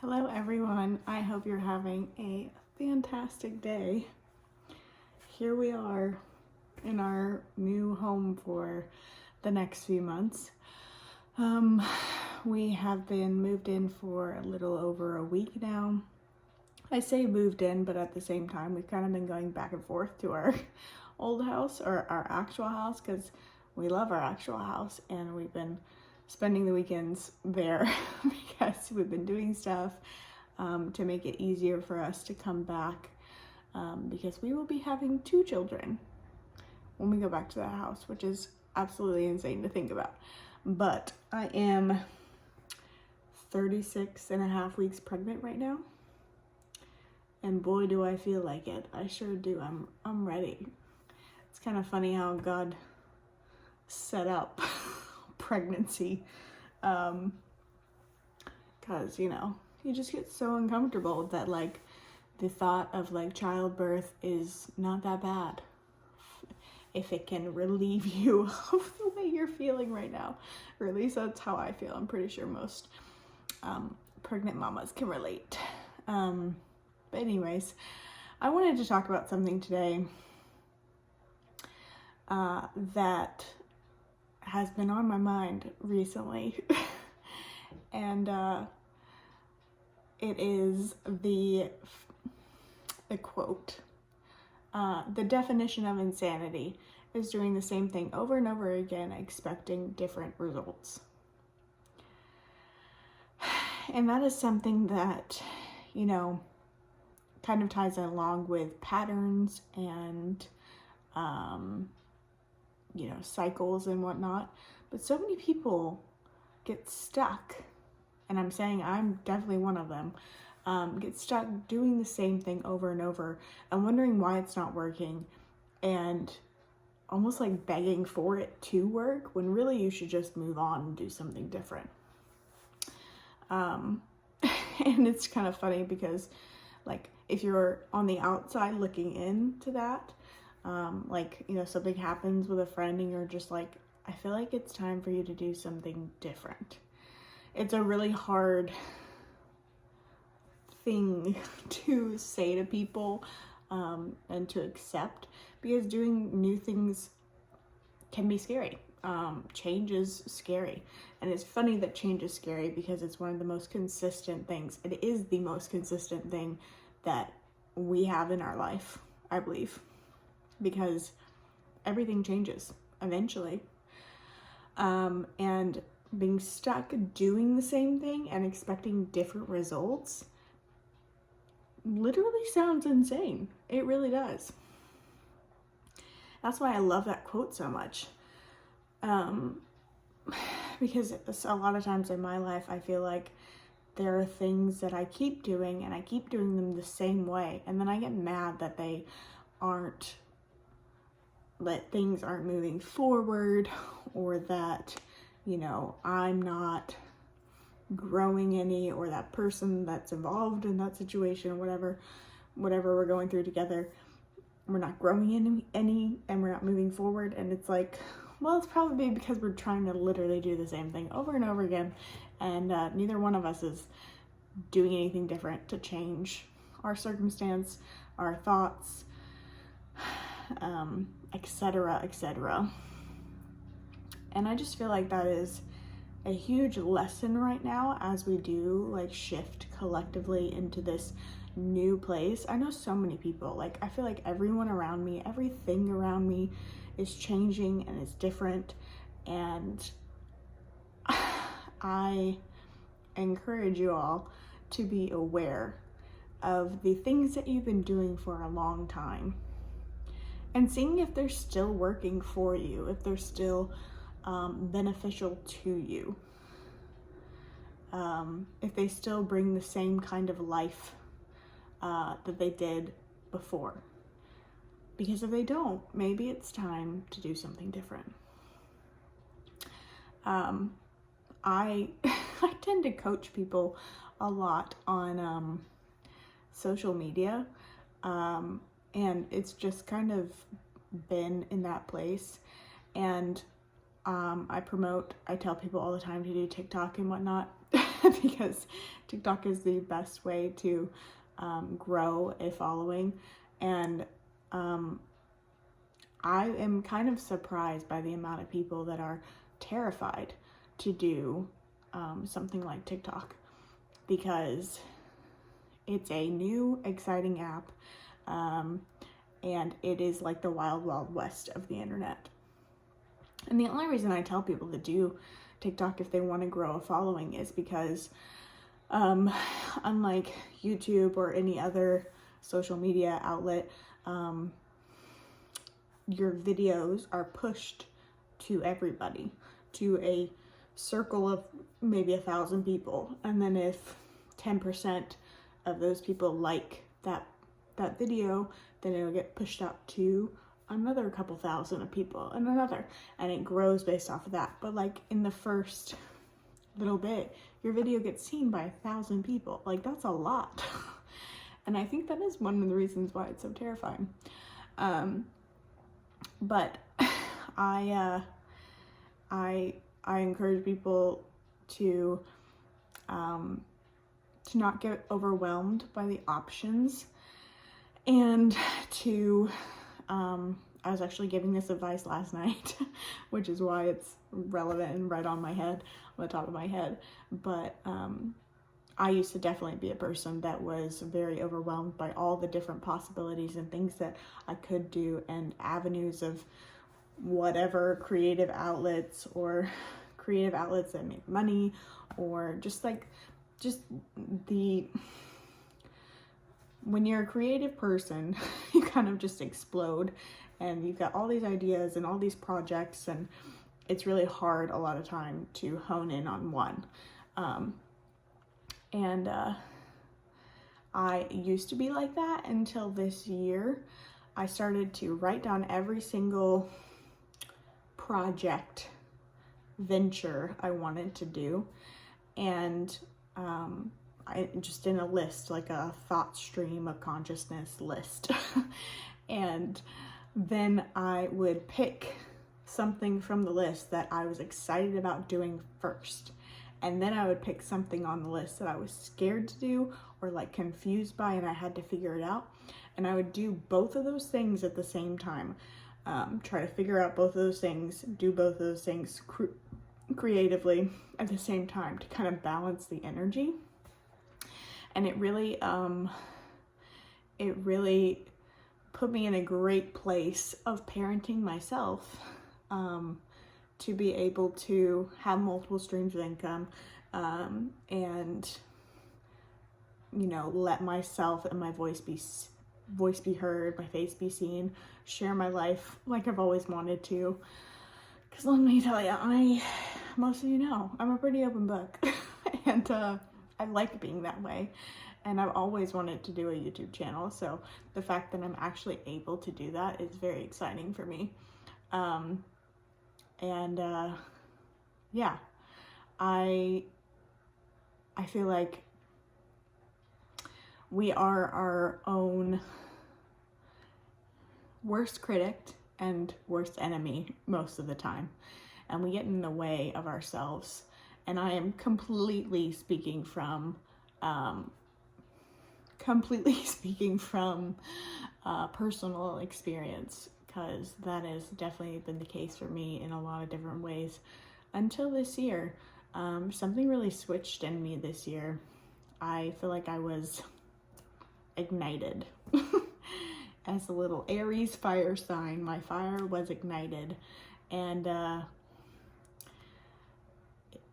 Hello everyone, I hope you're having a fantastic day. Here we are in our new home for the next few months. We have been moved in for a little over a week now. I say moved in, but at the same time we've kind of been going back and forth to our old house or our actual house because we love our actual house, and we've been spending the weekends there because we've been doing stuff to make it easier for us to come back because we will be having 2 children when we go back to that house, which is absolutely insane to think about. But I am 36 and a half weeks pregnant right now, and boy do I feel like it. I sure do. I'm ready. It's kind of funny how God set up pregnancy, because you just get so uncomfortable that like the thought of like childbirth is not that bad if it can relieve you of the way you're feeling right now, or at least that's how I feel. I'm pretty sure most pregnant mamas can relate. But anyways, I wanted to talk about something today that has been on my mind recently. And it is the quote. The definition of insanity is doing the same thing over and over again, expecting different results. And that is something that, kind of ties along with patterns and cycles and whatnot. But so many people get stuck, and I'm saying I'm definitely one of them, get stuck doing the same thing over and over and wondering why it's not working, and almost like begging for it to work when really you should just move on and do something different. And it's kind of funny because like if you're on the outside looking into that, something happens with a friend and you're just like, I feel like it's time for you to do something different. It's a really hard thing to say to people and to accept, because doing new things can be scary. Change is scary. And it's funny that change is scary because it's one of the most consistent things. It is the most consistent thing that we have in our life, I believe, because everything changes eventually. And being stuck doing the same thing and expecting different results literally sounds insane. It really does. That's why I love that quote so much. Because a lot of times in my life, I feel like there are things that I keep doing and I keep doing them the same way. And then I get mad that things aren't moving forward, or that, I'm not growing any, or that person that's involved in that situation, whatever we're going through together, we're not growing any and we're not moving forward. And it's like, well, it's probably because we're trying to literally do the same thing over and over again, and neither one of us is doing anything different to change our circumstance, our thoughts, etc., etc. And I just feel like that is a huge lesson right now as we do like shift collectively into this new place. I know so many people, like I feel like everyone around me, everything around me is changing and is different, and I encourage you all to be aware of the things that you've been doing for a long time and seeing if they're still working for you, if they're still beneficial to you, if they still bring the same kind of life that they did before. Because if they don't, maybe it's time to do something different. I tend to coach people a lot on social media, and it's just kind of been in that place. And I tell people all the time to do TikTok and whatnot. because TikTok is the best way to grow a following. And I am kind of surprised by the amount of people that are terrified to do something like TikTok, because it's a new, exciting app, and it is like the wild, wild west of the internet. And the only reason I tell people to do TikTok if they want to grow a following is because unlike YouTube or any other social media outlet, your videos are pushed to everybody, to a circle of maybe 1,000 people. And then if 10% of those people like that video, then it'll get pushed out to another couple thousand of people and another, and it grows based off of that. But like in the first little bit, your video gets seen by 1,000 people. Like, that's a lot. And I think that is one of the reasons why it's so terrifying. But I encourage people to not get overwhelmed by the options, and to I was actually giving this advice last night, which is why it's relevant and right on my head, on the top of my head. But I used to definitely be a person that was very overwhelmed by all the different possibilities and things that I could do, and avenues of whatever creative outlets, or creative outlets that make money, or when you're a creative person, you kind of just explode, and you've got all these ideas and all these projects, and it's really hard a lot of time to hone in on one. I used to be like that until this year. I started to write down every single project, venture I wanted to do, and I just in a list, like a thought stream of consciousness list. And then I would pick something from the list that I was excited about doing first. And then I would pick something on the list that I was scared to do, or like confused by, and I had to figure it out. And I would do both of those things at the same time. Try to figure out both of those things, do both of those things creatively at the same time, to kind of balance the energy. And it really put me in a great place of parenting myself, to be able to have multiple streams of income, and, you know, let myself and my voice be heard, my face be seen, share my life like I've always wanted to. Because let me tell you, most of you know, I'm a pretty open book, and I like being that way, and I've always wanted to do a YouTube channel, so the fact that I'm actually able to do that is very exciting for me. Yeah, I feel like we are our own worst critic and worst enemy most of the time, and we get in the way of ourselves. And I am completely speaking from personal experience, because that has definitely been the case for me in a lot of different ways until this year. Something really switched in me this year. I feel like I was ignited. As a little Aries fire sign, my fire was ignited. And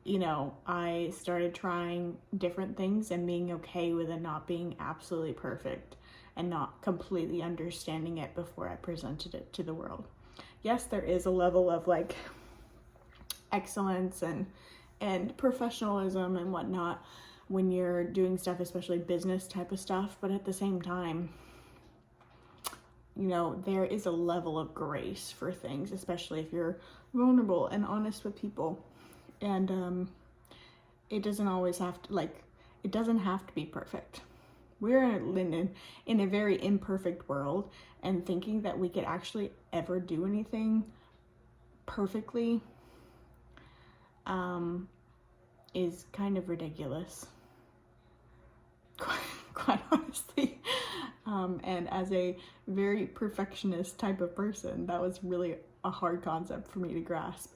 you know, I started trying different things and being okay with it not being absolutely perfect, and not completely understanding it before I presented it to the world. Yes, there is a level of like excellence and professionalism and whatnot when you're doing stuff, especially business type of stuff, but at the same time, you know, there is a level of grace for things, especially if you're vulnerable and honest with people. And it doesn't always have to, like, it doesn't have to be perfect. We're in a very imperfect world, and thinking that we could actually ever do anything perfectly is kind of ridiculous, quite honestly. And as a very perfectionist type of person, that was really a hard concept for me to grasp.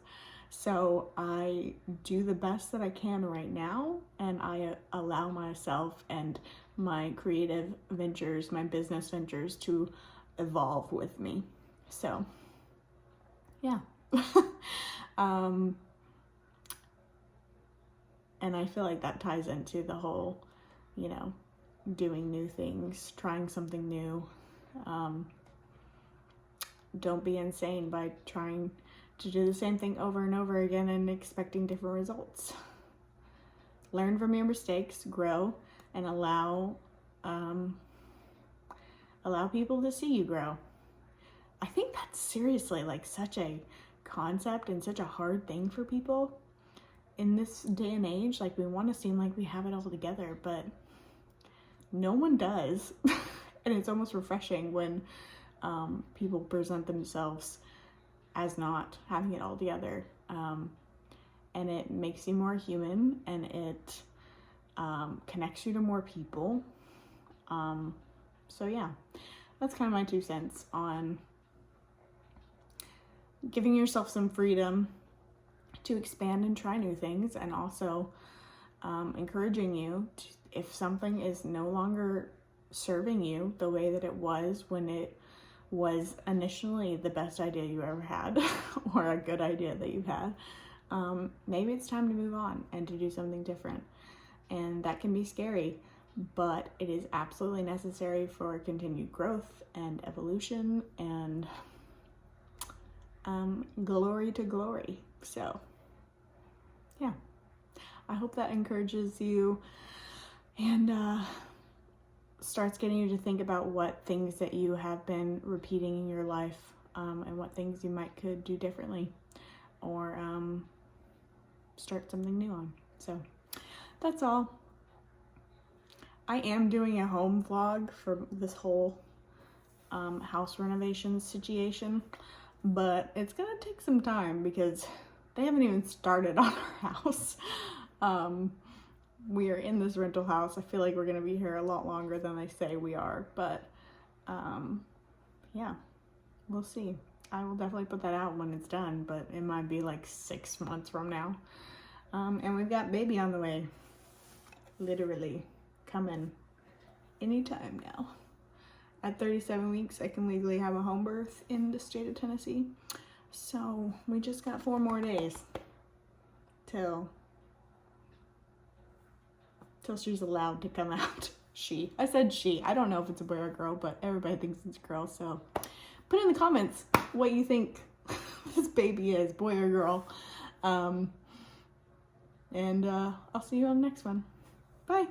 So I do the best that I can right now, and I allow myself and my creative ventures, my business ventures, to evolve with me. So yeah. And I feel like that ties into the whole, you know, doing new things, trying something new. Don't be insane by trying to do the same thing over and over again and expecting different results. Learn from your mistakes, grow, and allow people to see you grow. I think that's seriously like such a concept and such a hard thing for people in this day and age. Like, we want to seem like we have it all together, but no one does. And it's almost refreshing when people present themselves as not having it all together. And it makes you more human, and it connects you to more people. So yeah, that's kind of my 2 cents on giving yourself some freedom to expand and try new things, and also encouraging you to, if something is no longer serving you the way that it was when it was initially the best idea you ever had or a good idea that you had, maybe it's time to move on and to do something different. And that can be scary, but it is absolutely necessary for continued growth and evolution and glory to glory. So yeah, I hope that encourages you and starts getting you to think about what things that you have been repeating in your life, and what things you could do differently, or start something new on. So that's all. I am doing a home vlog for this whole house renovation situation, but it's gonna take some time because they haven't even started on our house. We are in this rental house. I feel like we're gonna be here a lot longer than they say we are, but yeah, we'll see. I will definitely put that out when it's done, but it might be like 6 months from now. And we've got baby on the way, literally coming anytime now. At 37 weeks, I can legally have a home birth in the state of Tennessee. So we just got 4 more days till she's allowed to come out. I said she. I don't know if it's a boy or a girl, but everybody thinks it's a girl. So put in the comments what you think this baby is, boy or girl. And I'll see you on the next one. Bye.